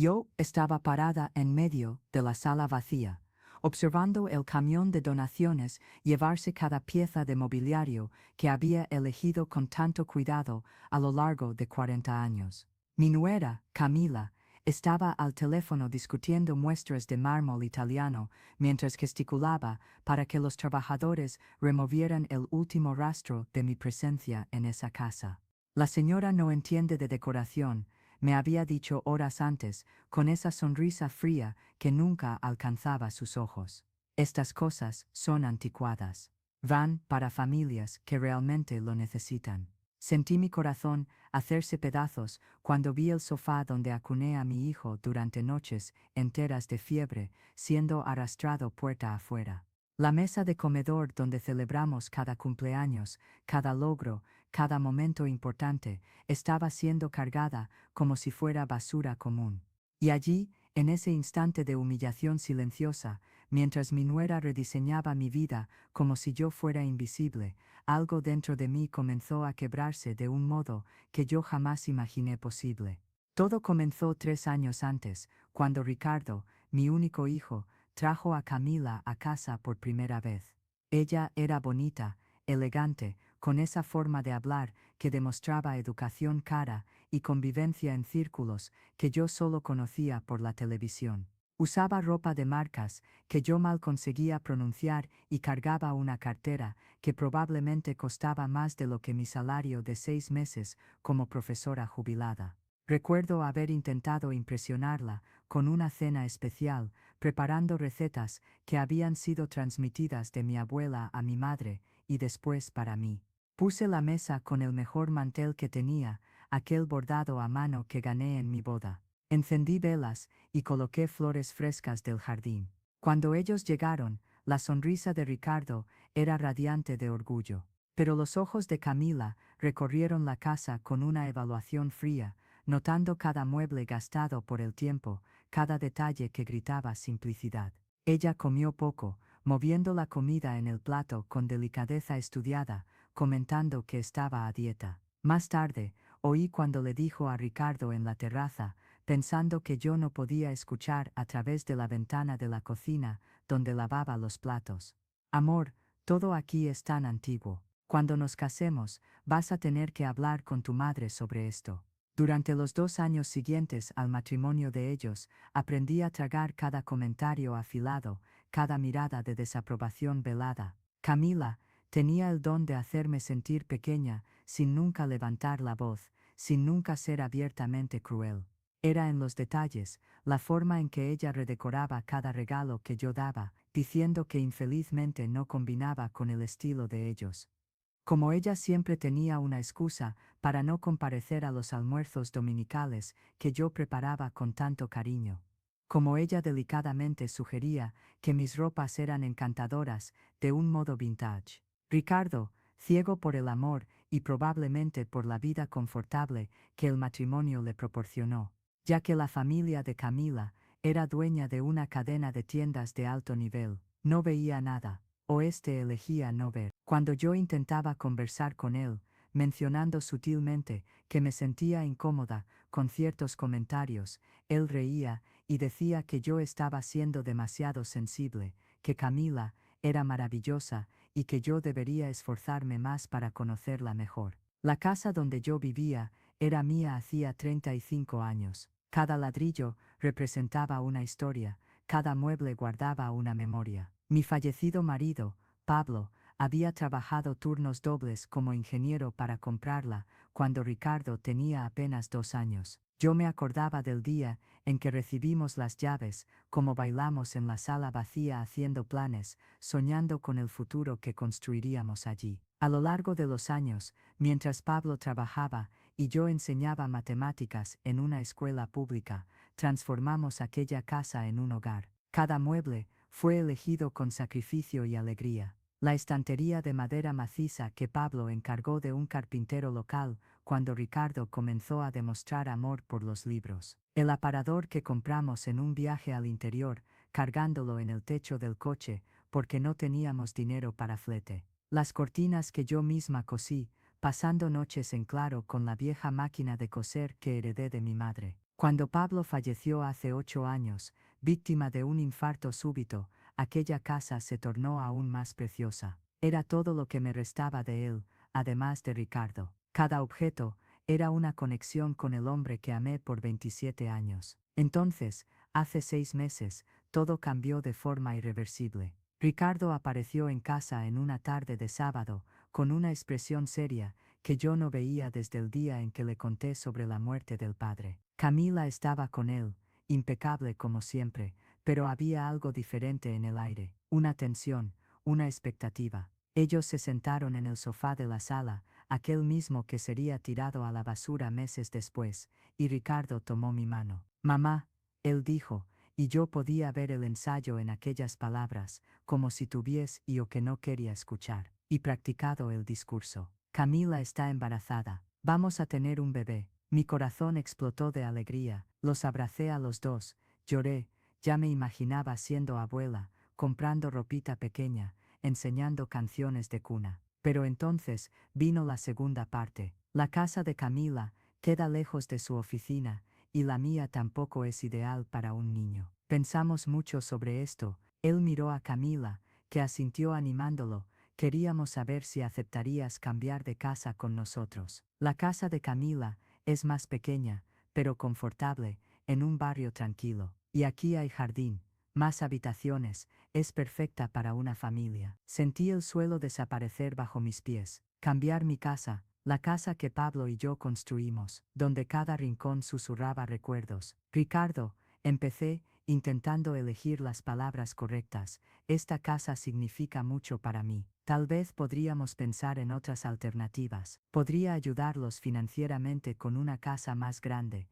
Yo estaba parada en medio de la sala vacía, observando el camión de donaciones llevarse cada pieza de mobiliario que había elegido con tanto cuidado a lo largo de 40 años. Mi nuera, Camila, estaba al teléfono discutiendo muestras de mármol italiano mientras gesticulaba para que los trabajadores removieran el último rastro de mi presencia en esa casa. La señora no entiende de decoración, me había dicho horas antes, con esa sonrisa fría que nunca alcanzaba sus ojos. Estas cosas son anticuadas. Van para familias que realmente lo necesitan. Sentí mi corazón hacerse pedazos cuando vi el sofá donde acuné a mi hijo durante noches enteras de fiebre, siendo arrastrado puerta afuera. La mesa de comedor donde celebramos cada cumpleaños, cada logro, cada momento importante, estaba siendo cargada como si fuera basura común. Y allí, en ese instante de humillación silenciosa, mientras mi nuera rediseñaba mi vida como si yo fuera invisible, algo dentro de mí comenzó a quebrarse de un modo que yo jamás imaginé posible. Todo comenzó 3 años antes, cuando Ricardo, mi único hijo, trajo a Camila a casa por primera vez. Ella era bonita, elegante, con esa forma de hablar que demostraba educación cara y convivencia en círculos que yo solo conocía por la televisión. Usaba ropa de marcas que yo mal conseguía pronunciar y cargaba una cartera que probablemente costaba más de lo que mi salario de 6 meses como profesora jubilada. Recuerdo haber intentado impresionarla con una cena especial, preparando recetas que habían sido transmitidas de mi abuela a mi madre y después para mí. Puse la mesa con el mejor mantel que tenía, aquel bordado a mano que gané en mi boda. Encendí velas y coloqué flores frescas del jardín. Cuando ellos llegaron, la sonrisa de Ricardo era radiante de orgullo. Pero los ojos de Camila recorrieron la casa con una evaluación fría, notando cada mueble gastado por el tiempo, cada detalle que gritaba simplicidad. Ella comió poco, moviendo la comida en el plato con delicadeza estudiada, comentando que estaba a dieta. Más tarde, oí cuando le dijo a Ricardo en la terraza, pensando que yo no podía escuchar a través de la ventana de la cocina, donde lavaba los platos. Amor, todo aquí es tan antiguo. Cuando nos casemos, vas a tener que hablar con tu madre sobre esto. Durante los 2 años siguientes al matrimonio de ellos, aprendí a tragar cada comentario afilado, cada mirada de desaprobación velada. Camila tenía el don de hacerme sentir pequeña, sin nunca levantar la voz, sin nunca ser abiertamente cruel. Era en los detalles, la forma en que ella redecoraba cada regalo que yo daba, diciendo que infelizmente no combinaba con el estilo de ellos. Como ella siempre tenía una excusa para no comparecer a los almuerzos dominicales que yo preparaba con tanto cariño. Como ella delicadamente sugería que mis ropas eran encantadoras, de un modo vintage. Ricardo, ciego por el amor y probablemente por la vida confortable que el matrimonio le proporcionó, ya que la familia de Camila era dueña de una cadena de tiendas de alto nivel, no veía nada, o elegía no ver. Cuando yo intentaba conversar con él, mencionando sutilmente que me sentía incómoda con ciertos comentarios, él reía y decía que yo estaba siendo demasiado sensible, que Camila era maravillosa y que yo debería esforzarme más para conocerla mejor. La casa donde yo vivía era mía hacía 35 años. Cada ladrillo representaba una historia, cada mueble guardaba una memoria. Mi fallecido marido, Pablo, había trabajado turnos dobles como ingeniero para comprarla cuando Ricardo tenía apenas 2 años. Yo me acordaba del día en que recibimos las llaves, como bailamos en la sala vacía haciendo planes, soñando con el futuro que construiríamos allí. A lo largo de los años, mientras Pablo trabajaba y yo enseñaba matemáticas en una escuela pública, transformamos aquella casa en un hogar. Cada mueble fue elegido con sacrificio y alegría. La estantería de madera maciza que Pablo encargó de un carpintero local cuando Ricardo comenzó a demostrar amor por los libros. El aparador que compramos en un viaje al interior, cargándolo en el techo del coche porque no teníamos dinero para flete. Las cortinas que yo misma cosí, pasando noches en claro con la vieja máquina de coser que heredé de mi madre. Cuando Pablo falleció hace 8 años, víctima de un infarto súbito, aquella casa se tornó aún más preciosa. Era todo lo que me restaba de él, además de Ricardo. Cada objeto era una conexión con el hombre que amé por 27 años. Entonces, hace 6 meses, todo cambió de forma irreversible. Ricardo apareció en casa en una tarde de sábado, con una expresión seria, que yo no veía desde el día en que le conté sobre la muerte del padre. Camila estaba con él, impecable como siempre, pero había algo diferente en el aire, una tensión, una expectativa. Ellos se sentaron en el sofá de la sala, aquel mismo que sería tirado a la basura meses después, y Ricardo tomó mi mano. Mamá, él dijo, y yo podía ver el ensayo en aquellas palabras, como si tuviese yo que no quería escuchar, y practicado el discurso. Camila está embarazada, vamos a tener un bebé. Mi corazón explotó de alegría, los abracé a los dos, lloré, ya me imaginaba siendo abuela, comprando ropita pequeña, enseñando canciones de cuna. Pero entonces vino la segunda parte. La casa de Camila queda lejos de su oficina, y la mía tampoco es ideal para un niño. Pensamos mucho sobre esto, él miró a Camila, que asintió animándolo. Queríamos saber si aceptarías cambiar de casa con nosotros. La casa de Camila es más pequeña, pero confortable, en un barrio tranquilo. Y aquí hay jardín, más habitaciones, es perfecta para una familia. Sentí el suelo desaparecer bajo mis pies. Cambiar mi casa, la casa que Pablo y yo construimos, donde cada rincón susurraba recuerdos. Ricardo, empecé, intentando elegir las palabras correctas, esta casa significa mucho para mí. Tal vez podríamos pensar en otras alternativas. Podría ayudarlos financieramente con una casa más grande.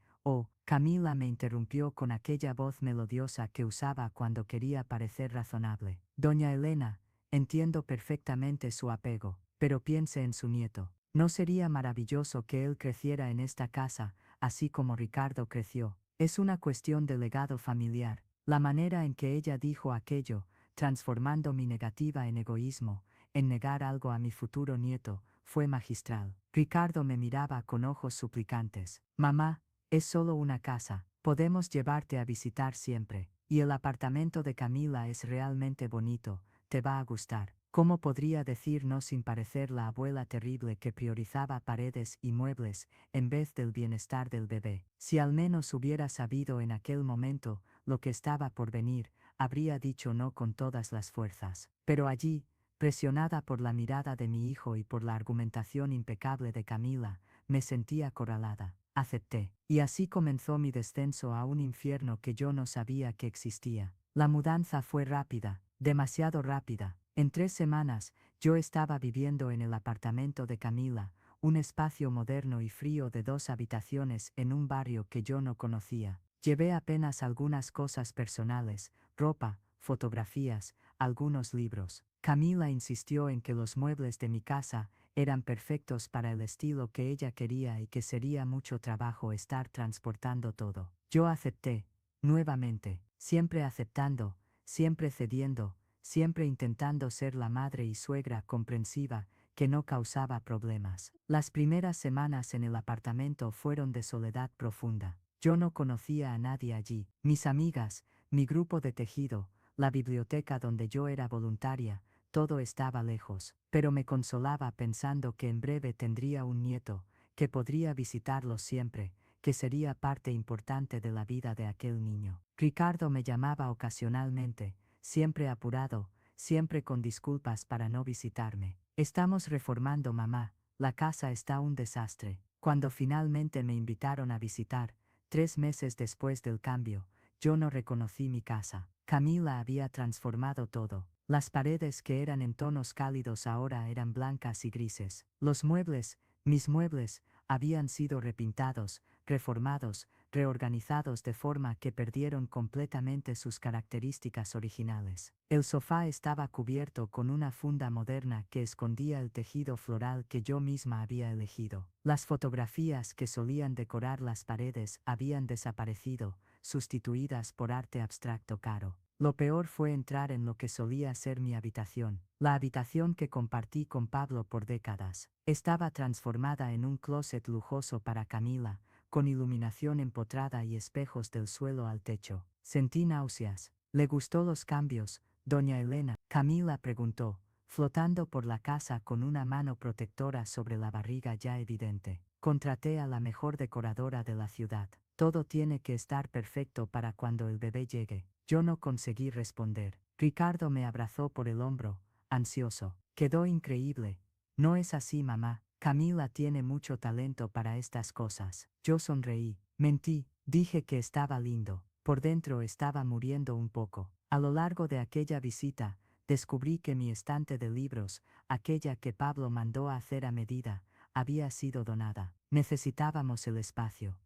Camila me interrumpió con aquella voz melodiosa que usaba cuando quería parecer razonable. Doña Elena, entiendo perfectamente su apego, pero piense en su nieto. ¿No sería maravilloso que él creciera en esta casa, así como Ricardo creció? Es una cuestión de legado familiar. La manera en que ella dijo aquello, transformando mi negativa en egoísmo, en negar algo a mi futuro nieto, fue magistral. Ricardo me miraba con ojos suplicantes. Mamá, es solo una casa, podemos llevarte a visitar siempre, y el apartamento de Camila es realmente bonito, te va a gustar. ¿Cómo podría decir no sin parecer la abuela terrible que priorizaba paredes y muebles en vez del bienestar del bebé? Si al menos hubiera sabido en aquel momento lo que estaba por venir, habría dicho no con todas las fuerzas. Pero allí, presionada por la mirada de mi hijo y por la argumentación impecable de Camila, me sentí acorralada. Acepté. Y así comenzó mi descenso a un infierno que yo no sabía que existía. La mudanza fue rápida, demasiado rápida. En 3 semanas, yo estaba viviendo en el apartamento de Camila, un espacio moderno y frío de 2 habitaciones en un barrio que yo no conocía. Llevé apenas algunas cosas personales, ropa, fotografías, algunos libros. Camila insistió en que los muebles de mi casa eran perfectos para el estilo que ella quería y que sería mucho trabajo estar transportando todo. Yo acepté, nuevamente, siempre aceptando, siempre cediendo, siempre intentando ser la madre y suegra comprensiva que no causaba problemas. Las primeras semanas en el apartamento fueron de soledad profunda. Yo no conocía a nadie allí. Mis amigas, mi grupo de tejido, la biblioteca donde yo era voluntaria, todo estaba lejos, pero me consolaba pensando que en breve tendría un nieto, que podría visitarlo siempre, que sería parte importante de la vida de aquel niño. Ricardo me llamaba ocasionalmente, siempre apurado, siempre con disculpas para no visitarme. Estamos reformando, mamá, la casa está un desastre. Cuando finalmente me invitaron a visitar, 3 meses después del cambio, yo no reconocí mi casa. Camila había transformado todo. Las paredes que eran en tonos cálidos ahora eran blancas y grises. Los muebles, mis muebles, habían sido repintados, reformados, reorganizados de forma que perdieron completamente sus características originales. El sofá estaba cubierto con una funda moderna que escondía el tejido floral que yo misma había elegido. Las fotografías que solían decorar las paredes habían desaparecido, sustituidas por arte abstracto caro. Lo peor fue entrar en lo que solía ser mi habitación, la habitación que compartí con Pablo por décadas. Estaba transformada en un closet lujoso para Camila, con iluminación empotrada y espejos del suelo al techo. Sentí náuseas. ¿Le gustó los cambios, doña Elena? Camila preguntó, flotando por la casa con una mano protectora sobre la barriga ya evidente. Contraté a la mejor decoradora de la ciudad. Todo tiene que estar perfecto para cuando el bebé llegue. Yo no conseguí responder. Ricardo me abrazó por el hombro, ansioso. Quedó increíble. No es así, mamá. Camila tiene mucho talento para estas cosas. Yo sonreí. Mentí. Dije que estaba lindo. Por dentro estaba muriendo un poco. A lo largo de aquella visita, descubrí que mi estante de libros, aquella que Pablo mandó a hacer a medida, había sido donada. Necesitábamos el espacio.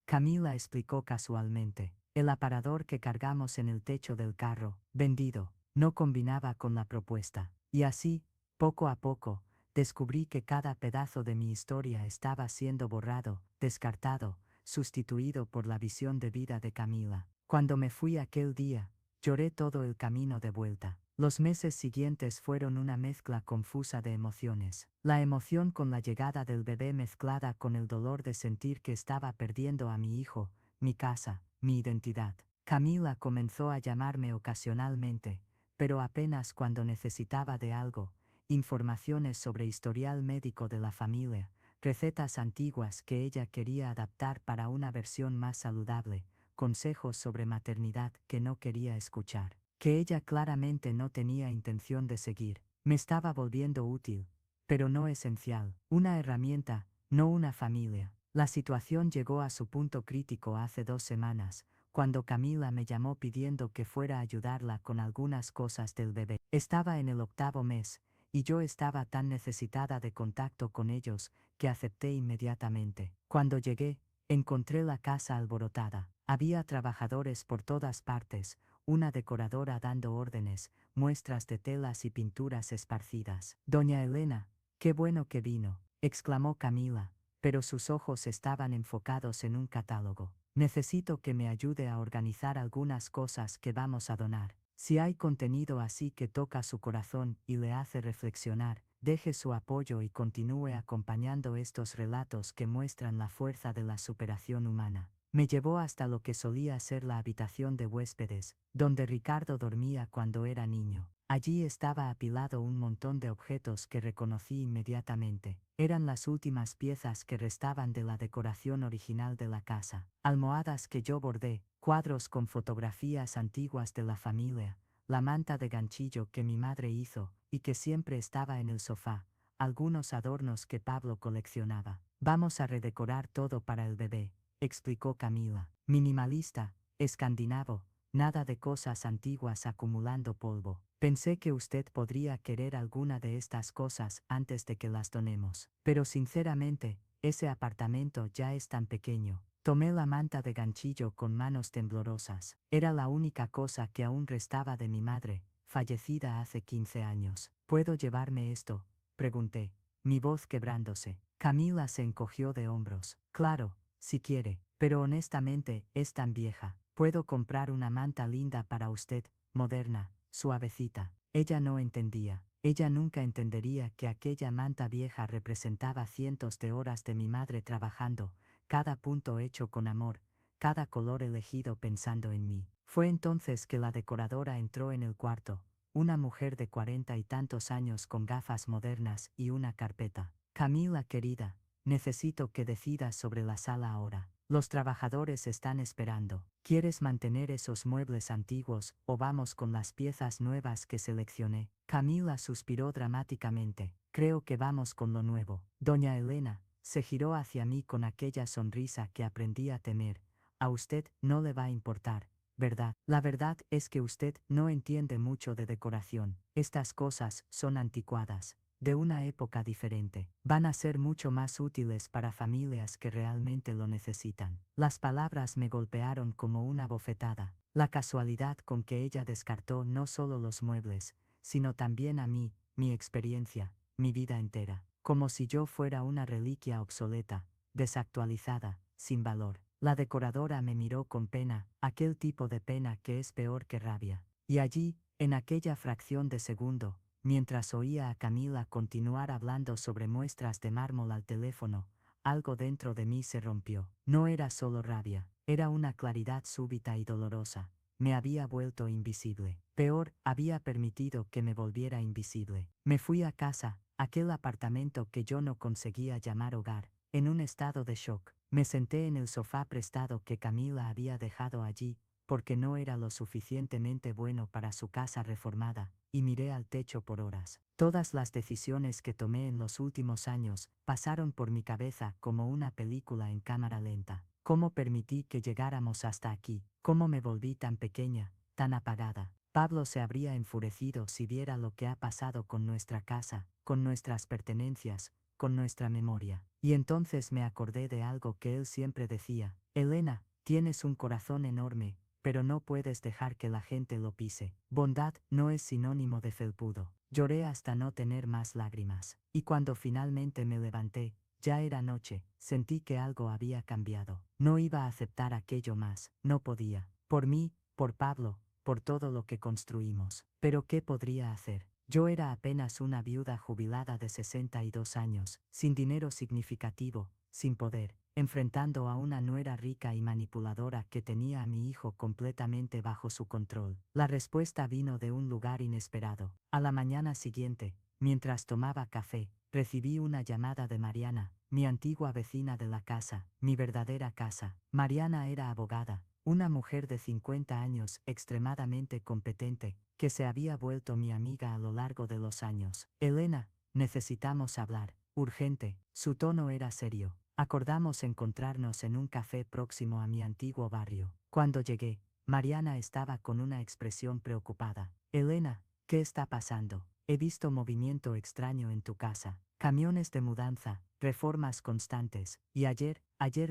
Camila explicó casualmente. El aparador que cargamos en el techo del carro, vendido, no combinaba con la propuesta. Y así, poco a poco, descubrí que cada pedazo de mi historia estaba siendo borrado, descartado, sustituido por la visión de vida de Camila. Cuando me fui aquel día, lloré todo el camino de vuelta. Los meses siguientes fueron una mezcla confusa de emociones. La emoción con la llegada del bebé mezclada con el dolor de sentir que estaba perdiendo a mi hijo, mi casa, mi identidad. Camila comenzó a llamarme ocasionalmente, pero apenas cuando necesitaba de algo, informaciones sobre historial médico de la familia, recetas antiguas que ella quería adaptar para una versión más saludable, consejos sobre maternidad que no quería escuchar, que ella claramente no tenía intención de seguir. Me estaba volviendo útil, pero no esencial, una herramienta, no una familia. La situación llegó a su punto crítico hace 2 semanas, cuando Camila me llamó pidiendo que fuera a ayudarla con algunas cosas del bebé. Estaba en el 8º mes, y yo estaba tan necesitada de contacto con ellos, que acepté inmediatamente. Cuando llegué, encontré la casa alborotada. Había trabajadores por todas partes, una decoradora dando órdenes, muestras de telas y pinturas esparcidas. Doña Elena, qué bueno que vino, exclamó Camila, pero sus ojos estaban enfocados en un catálogo. Necesito que me ayude a organizar algunas cosas que vamos a donar. Si hay contenido así que toca su corazón y le hace reflexionar, deje su apoyo y continúe acompañando estos relatos que muestran la fuerza de la superación humana. Me llevó hasta lo que solía ser la habitación de huéspedes, donde Ricardo dormía cuando era niño. Allí estaba apilado un montón de objetos que reconocí inmediatamente. Eran las últimas piezas que restaban de la decoración original de la casa. Almohadas que yo bordé, cuadros con fotografías antiguas de la familia, la manta de ganchillo que mi madre hizo y que siempre estaba en el sofá, algunos adornos que Pablo coleccionaba. Vamos a redecorar todo para el bebé, explicó Camila. Minimalista, escandinavo, nada de cosas antiguas acumulando polvo. Pensé que usted podría querer alguna de estas cosas antes de que las donemos. Pero sinceramente, ese apartamento ya es tan pequeño. Tomé la manta de ganchillo con manos temblorosas. Era la única cosa que aún restaba de mi madre, fallecida hace 15 años. ¿Puedo llevarme esto?, pregunté, mi voz quebrándose. Camila se encogió de hombros. Claro, si quiere, pero honestamente, es tan vieja. Puedo comprar una manta linda para usted, moderna, suavecita. Ella no entendía. Ella nunca entendería que aquella manta vieja representaba cientos de horas de mi madre trabajando, cada punto hecho con amor, cada color elegido pensando en mí. Fue entonces que la decoradora entró en el cuarto, una mujer de 40 y tantos años con gafas modernas y una carpeta. Camila querida, necesito que decidas sobre la sala ahora. Los trabajadores están esperando. ¿Quieres mantener esos muebles antiguos o vamos con las piezas nuevas que seleccioné? Camila suspiró dramáticamente. Creo que vamos con lo nuevo. Doña Elena se giró hacia mí con aquella sonrisa que aprendí a temer. A usted no le va a importar, ¿verdad? La verdad es que usted no entiende mucho de decoración. Estas cosas son anticuadas, de una época diferente. Van a ser mucho más útiles para familias que realmente lo necesitan. Las palabras me golpearon como una bofetada. La casualidad con que ella descartó no solo los muebles, sino también a mí, mi experiencia, mi vida entera. Como si yo fuera una reliquia obsoleta, desactualizada, sin valor. La decoradora me miró con pena, aquel tipo de pena que es peor que rabia. Y allí, en aquella fracción de segundo, mientras oía a Camila continuar hablando sobre muestras de mármol al teléfono, algo dentro de mí se rompió. No era solo rabia, era una claridad súbita y dolorosa. Me había vuelto invisible. Peor, había permitido que me volviera invisible. Me fui a casa, aquel apartamento que yo no conseguía llamar hogar, en un estado de shock. Me senté en el sofá prestado que Camila había dejado allí, porque no era lo suficientemente bueno para su casa reformada, y miré al techo por horas. Todas las decisiones que tomé en los últimos años pasaron por mi cabeza como una película en cámara lenta. ¿Cómo permití que llegáramos hasta aquí? ¿Cómo me volví tan pequeña, tan apagada? Pablo se habría enfurecido si viera lo que ha pasado con nuestra casa, con nuestras pertenencias, con nuestra memoria. Y entonces me acordé de algo que él siempre decía: Elena, tienes un corazón enorme, pero no puedes dejar que la gente lo pise. Bondad no es sinónimo de felpudo. Lloré hasta no tener más lágrimas. Y cuando finalmente me levanté, ya era noche, sentí que algo había cambiado. No iba a aceptar aquello más, no podía. Por mí, por Pablo, por todo lo que construimos. Pero ¿qué podría hacer? Yo era apenas una viuda jubilada de 62 años, sin dinero significativo, sin poder, enfrentando a una nuera rica y manipuladora que tenía a mi hijo completamente bajo su control. La respuesta vino de un lugar inesperado. A la mañana siguiente, mientras tomaba café, recibí una llamada de Mariana, mi antigua vecina de la casa, mi verdadera casa. Mariana era abogada, una mujer de 50 años extremadamente competente, que se había vuelto mi amiga a lo largo de los años. Elena, necesitamos hablar, urgente. Su tono era serio. Acordamos encontrarnos en un café próximo a mi antiguo barrio. Cuando llegué, Mariana estaba con una expresión preocupada. Elena, ¿qué está pasando? He visto movimiento extraño en tu casa. Camiones de mudanza, reformas constantes. Y ayer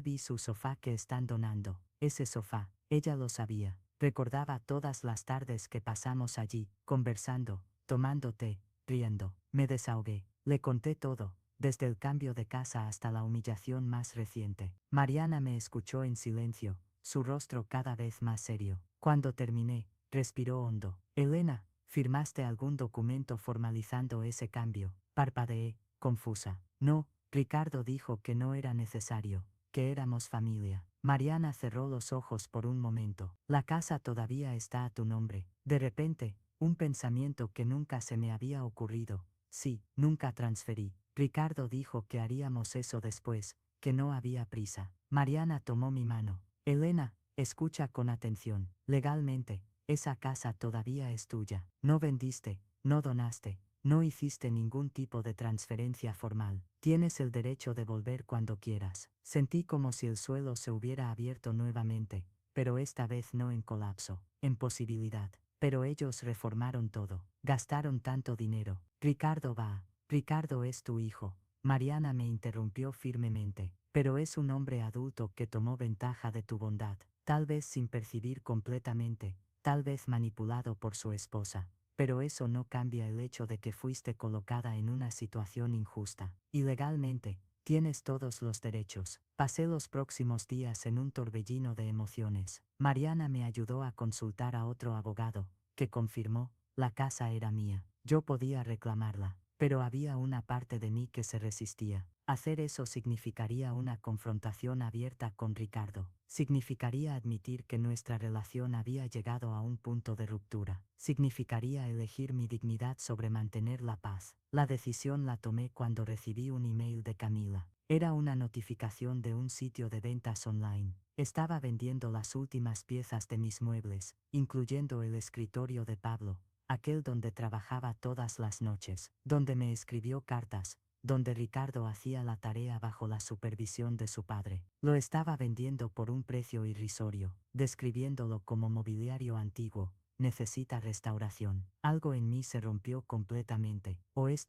vi su sofá que están donando. Ese sofá, ella lo sabía. Recordaba todas las tardes que pasamos allí, conversando, tomando té, riendo. Me desahogué. Le conté todo, desde el cambio de casa hasta la humillación más reciente. Mariana me escuchó en silencio, su rostro cada vez más serio. Cuando terminé, respiró hondo. Elena, ¿firmaste algún documento formalizando ese cambio? Parpadeé, confusa. No, Ricardo dijo que no era necesario, que éramos familia. Mariana cerró los ojos por un momento. La casa todavía está a tu nombre. De repente, un pensamiento que nunca se me había ocurrido. Sí, nunca transferí. Ricardo dijo que haríamos eso después, que no había prisa. Mariana tomó mi mano. Elena, escucha con atención. Legalmente, esa casa todavía es tuya. No vendiste, no donaste, no hiciste ningún tipo de transferencia formal. Tienes el derecho de volver cuando quieras. Sentí como si el suelo se hubiera abierto nuevamente, pero esta vez no en colapso, en posibilidad. Pero ellos reformaron todo, gastaron tanto dinero. Ricardo es tu hijo. Mariana me interrumpió firmemente. Pero es un hombre adulto que tomó ventaja de tu bondad, tal vez sin percibir completamente, tal vez manipulado por su esposa. Pero eso no cambia el hecho de que fuiste colocada en una situación injusta. Y legalmente, tienes todos los derechos. Pasé los próximos días en un torbellino de emociones. Mariana me ayudó a consultar a otro abogado, que confirmó, la casa era mía. Yo podía reclamarla, pero había una parte de mí que se resistía. Hacer eso significaría una confrontación abierta con Ricardo. Significaría admitir que nuestra relación había llegado a un punto de ruptura. Significaría elegir mi dignidad sobre mantener la paz. La decisión la tomé cuando recibí un email de Camila. Era una notificación de un sitio de ventas online. Estaba vendiendo las últimas piezas de mis muebles, incluyendo el escritorio de Pablo, aquel donde trabajaba todas las noches, donde me escribió cartas, donde Ricardo hacía la tarea bajo la supervisión de su padre. Lo estaba vendiendo por un precio irrisorio, describiéndolo como mobiliario antiguo. Necesita restauración. Algo en mí se rompió completamente,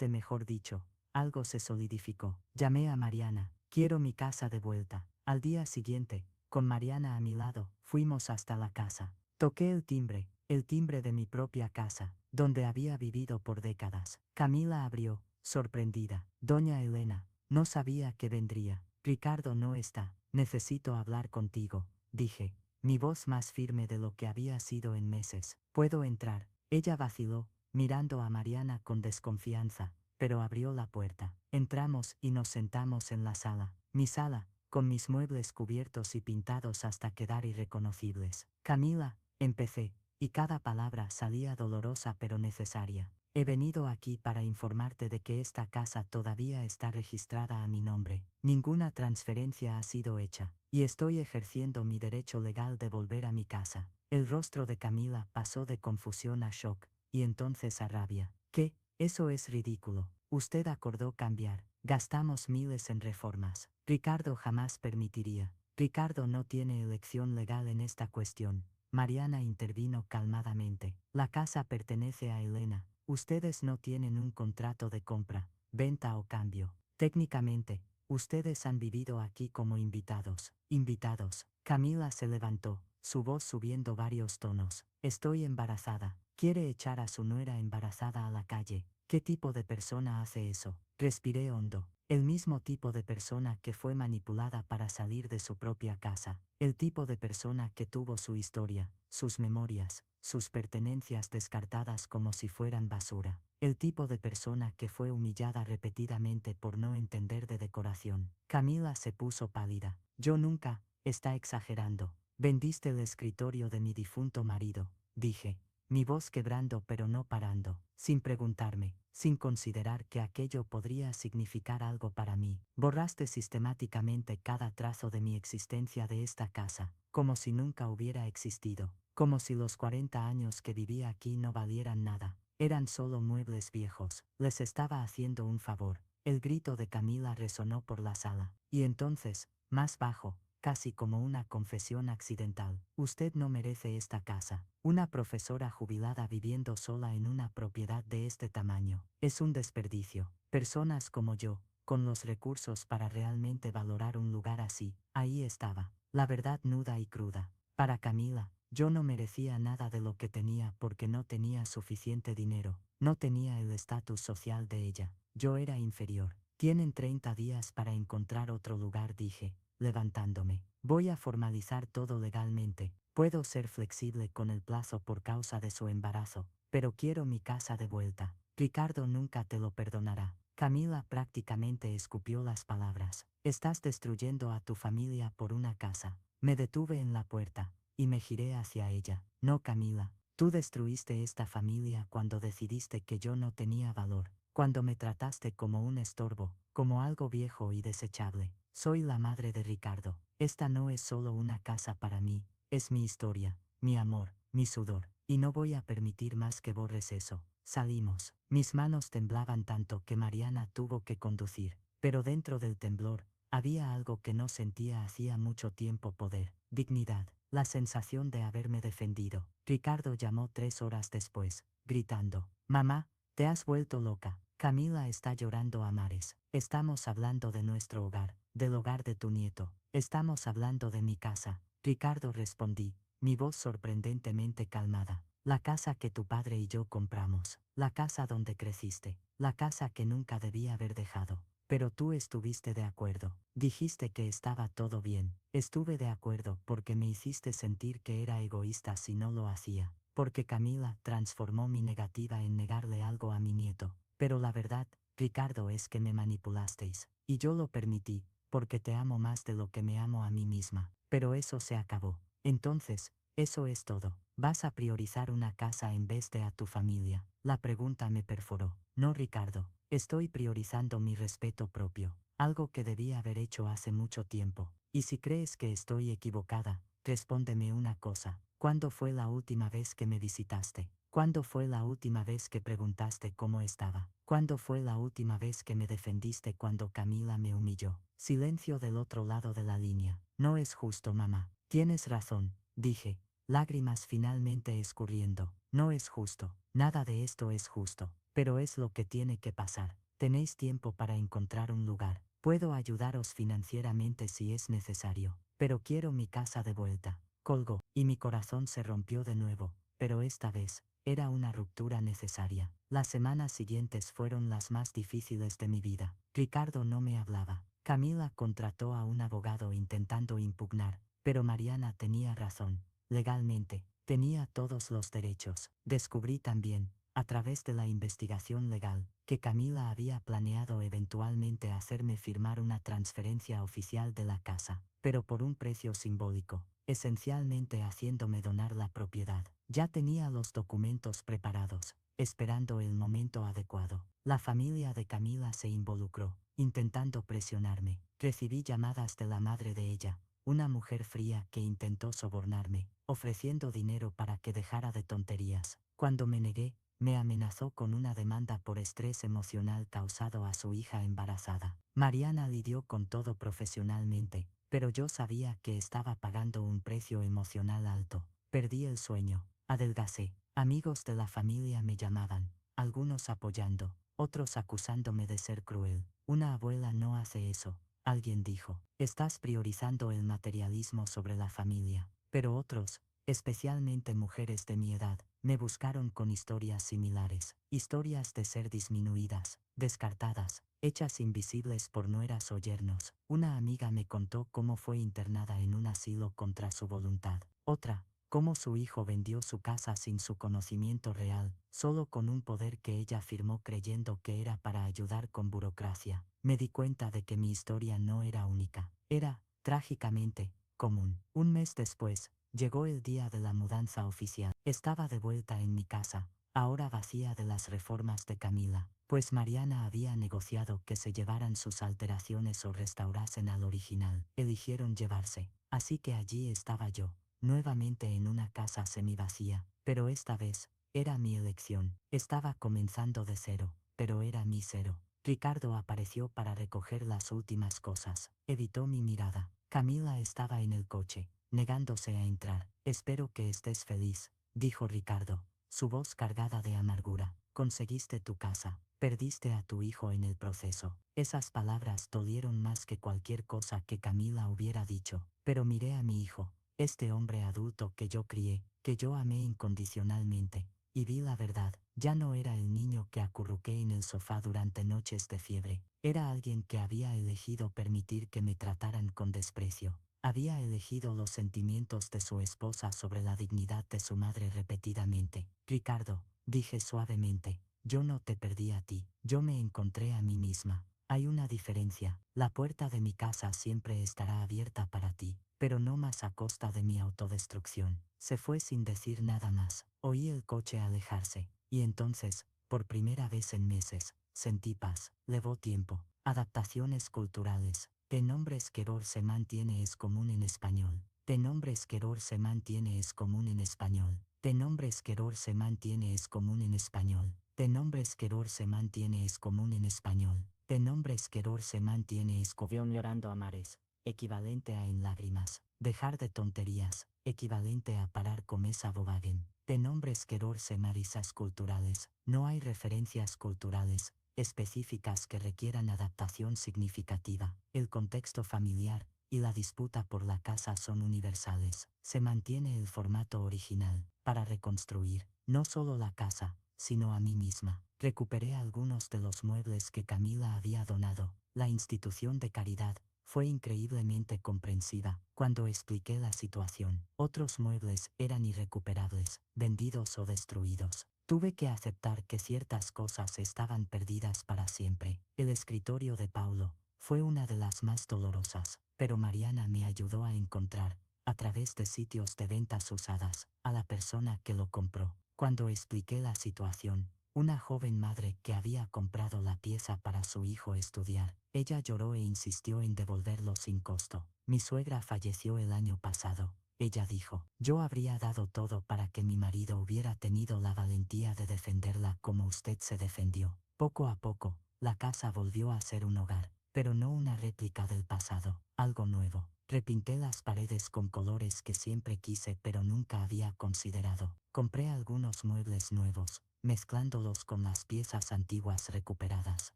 mejor dicho, algo se solidificó. Llamé a Mariana. Quiero mi casa de vuelta. Al día siguiente, con Mariana a mi lado, fuimos hasta la casa. Toqué el timbre de mi propia casa, donde había vivido por décadas. Camila abrió, sorprendida. Doña Elena, no sabía que vendría. Ricardo no está. Necesito hablar contigo, dije, mi voz más firme de lo que había sido en meses. ¿Puedo entrar? Ella vaciló, mirando a Mariana con desconfianza, pero abrió la puerta. Entramos y nos sentamos en la sala. mi sala, con mis muebles cubiertos y pintados hasta quedar irreconocibles. Camila, empecé, y cada palabra salía dolorosa pero necesaria. He venido aquí para informarte de que esta casa todavía está registrada a mi nombre. Ninguna transferencia ha sido hecha, y estoy ejerciendo mi derecho legal de volver a mi casa. El rostro de Camila pasó de confusión a shock, y entonces a rabia. ¿Qué? Eso es ridículo. Usted acordó cambiar. Gastamos miles en reformas. Ricardo jamás permitiría. Ricardo no tiene elección legal en esta cuestión. Mariana intervino calmadamente. La casa pertenece a Elena. Ustedes no tienen un contrato de compra, venta o cambio. Técnicamente, ustedes han vivido aquí como invitados. Invitados. Camila se levantó, su voz subiendo varios tonos. Estoy embarazada. Quiere echar a su nuera embarazada a la calle. ¿Qué tipo de persona hace eso? Respiré hondo. El mismo tipo de persona que fue manipulada para salir de su propia casa. El tipo de persona que tuvo su historia, sus memorias, sus pertenencias descartadas como si fueran basura. El tipo de persona que fue humillada repetidamente por no entender de decoración. Camila se puso pálida. Yo nunca, está exagerando. Vendiste el escritorio de mi difunto marido, dije, mi voz quebrando pero no parando, sin preguntarme, sin considerar que aquello podría significar algo para mí. Borraste sistemáticamente cada trazo de mi existencia de esta casa, como si nunca hubiera existido, como si los 40 años que vivía aquí no valieran nada. Eran solo muebles viejos. Les estaba haciendo un favor. El grito de Camila resonó por la sala. Y entonces, más bajo, casi como una confesión accidental. Usted no merece esta casa. Una profesora jubilada viviendo sola en una propiedad de este tamaño. Es un desperdicio. Personas como yo, con los recursos para realmente valorar un lugar así, ahí estaba. La verdad nuda y cruda. Para Camila, yo no merecía nada de lo que tenía porque no tenía suficiente dinero. No tenía el estatus social de ella. Yo era inferior. Tienen 30 días para encontrar otro lugar, dije, levantándome. Voy a formalizar todo legalmente. Puedo ser flexible con el plazo por causa de su embarazo, pero quiero mi casa de vuelta. Ricardo nunca te lo perdonará. Camila prácticamente escupió las palabras. Estás destruyendo a tu familia por una casa. Me detuve en la puerta, y me giré hacia ella. No, Camila, tú destruiste esta familia cuando decidiste que yo no tenía valor, cuando me trataste como un estorbo, como algo viejo y desechable. Soy la madre de Ricardo. Esta no es solo una casa para mí, es mi historia, mi amor, mi sudor, y no voy a permitir más que borres eso. Salimos. Mis manos temblaban tanto que Mariana tuvo que conducir, pero dentro del temblor, había algo que no sentía hacía mucho tiempo: poder, dignidad, la sensación de haberme defendido. Ricardo llamó 3 horas después, gritando, «Mamá, te has vuelto loca. Camila está llorando a mares. Estamos hablando de nuestro hogar, del hogar de tu nieto. Estamos hablando de mi casa». Ricardo, respondí, mi voz sorprendentemente calmada. La casa que tu padre y yo compramos, la casa donde creciste, la casa que nunca debía haber dejado. Pero tú estuviste de acuerdo. Dijiste que estaba todo bien. Estuve de acuerdo porque me hiciste sentir que era egoísta si no lo hacía. Porque Camila transformó mi negativa en negarle algo a mi nieto. Pero la verdad, Ricardo, es que me manipulasteis. Y yo lo permití, porque te amo más de lo que me amo a mí misma. Pero eso se acabó. Entonces, eso es todo. ¿Vas a priorizar una casa en vez de a tu familia? La pregunta me perforó. No, Ricardo. Estoy priorizando mi respeto propio, algo que debía haber hecho hace mucho tiempo. Y si crees que estoy equivocada, respóndeme una cosa. ¿Cuándo fue la última vez que me visitaste? ¿Cuándo fue la última vez que preguntaste cómo estaba? ¿Cuándo fue la última vez que me defendiste cuando Camila me humilló? Silencio del otro lado de la línea. No es justo, mamá. Tienes razón, dije, lágrimas finalmente escurriendo. No es justo. Nada de esto es justo. Pero es lo que tiene que pasar. Tenéis tiempo para encontrar un lugar. Puedo ayudaros financieramente si es necesario. Pero quiero mi casa de vuelta. Colgó, y mi corazón se rompió de nuevo. Pero esta vez, era una ruptura necesaria. Las semanas siguientes fueron las más difíciles de mi vida. Ricardo no me hablaba. Camila contrató a un abogado intentando impugnar, pero Mariana tenía razón. Legalmente, tenía todos los derechos. Descubrí también, a través de la investigación legal, que Camila había planeado eventualmente hacerme firmar una transferencia oficial de la casa, pero por un precio simbólico, esencialmente haciéndome donar la propiedad. Ya tenía los documentos preparados, esperando el momento adecuado. La familia de Camila se involucró, intentando presionarme. Recibí llamadas de la madre de ella, una mujer fría que intentó sobornarme, ofreciendo dinero para que dejara de tonterías. Cuando me negué, me amenazó con una demanda por estrés emocional causado a su hija embarazada. Mariana lidió con todo profesionalmente, pero yo sabía que estaba pagando un precio emocional alto. Perdí el sueño, adelgacé. Amigos de la familia me llamaban, algunos apoyando, otros acusándome de ser cruel. Una abuela no hace eso, alguien dijo. Estás priorizando el materialismo sobre la familia. Pero otros, especialmente mujeres de mi edad, me buscaron con historias similares, historias de ser disminuidas, descartadas, hechas invisibles por nueras o yernos. Una amiga me contó cómo fue internada en un asilo contra su voluntad. Otra, cómo su hijo vendió su casa sin su conocimiento real, solo con un poder que ella firmó creyendo que era para ayudar con burocracia. Me di cuenta de que mi historia no era única, era, trágicamente, común. Un mes después, llegó el día de la mudanza oficial. Estaba de vuelta en mi casa, ahora vacía de las reformas de Camila, pues Mariana había negociado que se llevaran sus alteraciones o restaurasen al original. Eligieron llevarse, así que allí estaba yo, nuevamente en una casa semivacía, pero esta vez, era mi elección. Estaba comenzando de cero, pero era mi cero. Ricardo apareció para recoger las últimas cosas. Evitó mi mirada. Camila estaba en el coche, negándose a entrar. Espero que estés feliz, dijo Ricardo, su voz cargada de amargura. Conseguiste tu casa, perdiste a tu hijo en el proceso. Esas palabras dolieron más que cualquier cosa que Camila hubiera dicho. Pero miré a mi hijo, este hombre adulto que yo crié, que yo amé incondicionalmente, y vi la verdad. Ya no era el niño que acurruqué en el sofá durante noches de fiebre. Era alguien que había elegido permitir que me trataran con desprecio. Había elegido los sentimientos de su esposa sobre la dignidad de su madre repetidamente. Ricardo, dije suavemente, yo no te perdí a ti, yo me encontré a mí misma. Hay una diferencia, la puerta de mi casa siempre estará abierta para ti, pero no más a costa de mi autodestrucción. Se fue sin decir nada más. Oí el coche alejarse, y entonces, por primera vez en meses, sentí paz. Levó tiempo. Adaptaciones culturales. De nombres Queror se mantiene es común en español. De nombres Queror se mantiene es común en español. De nombres Queror se mantiene es común en español. De nombres Queror se mantiene es común en español. De nombres Queror se mantiene es covión llorando a mares, equivalente a en lágrimas. Dejar de tonterías, equivalente a parar con esa bobagen. De nombres Queror se marisas culturales. No hay referencias culturales específicas que requieran adaptación significativa. El contexto familiar y la disputa por la casa son universales. Se mantiene el formato original para reconstruir no solo la casa, sino a mí misma. Recuperé algunos de los muebles que Camila había donado. La institución de caridad fue increíblemente comprensiva cuando expliqué la situación. Otros muebles eran irrecuperables, vendidos o destruidos. Tuve que aceptar que ciertas cosas estaban perdidas para siempre. El escritorio de Paulo fue una de las más dolorosas, pero Mariana me ayudó a encontrar, a través de sitios de ventas usadas, a la persona que lo compró. Cuando expliqué la situación, una joven madre que había comprado la pieza para su hijo estudiar, ella lloró e insistió en devolverlo sin costo. Mi suegra falleció el año pasado. Ella dijo, yo habría dado todo para que mi marido hubiera tenido la valentía de defenderla como usted se defendió. Poco a poco, la casa volvió a ser un hogar, pero no una réplica del pasado, algo nuevo. Repinté las paredes con colores que siempre quise pero nunca había considerado. Compré algunos muebles nuevos, mezclándolos con las piezas antiguas recuperadas.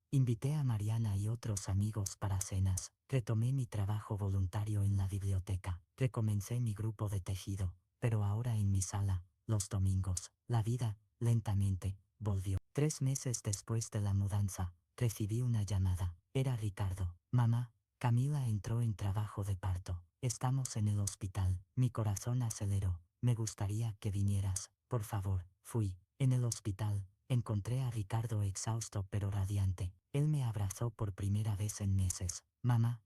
Invité a Mariana y otros amigos para cenas. Retomé mi trabajo voluntario en la biblioteca. Recomencé mi grupo de tejido, pero ahora en mi sala, los domingos. La vida, lentamente, volvió. 3 meses después de la mudanza, recibí una llamada. Era Ricardo. Mamá, Camila entró en trabajo de parto. Estamos en el hospital. Mi corazón aceleró. Me gustaría que vinieras, por favor. Fui. En el hospital, Encontré a Ricardo exhausto pero radiante. Él me abrazó por primera vez en meses. Mamá,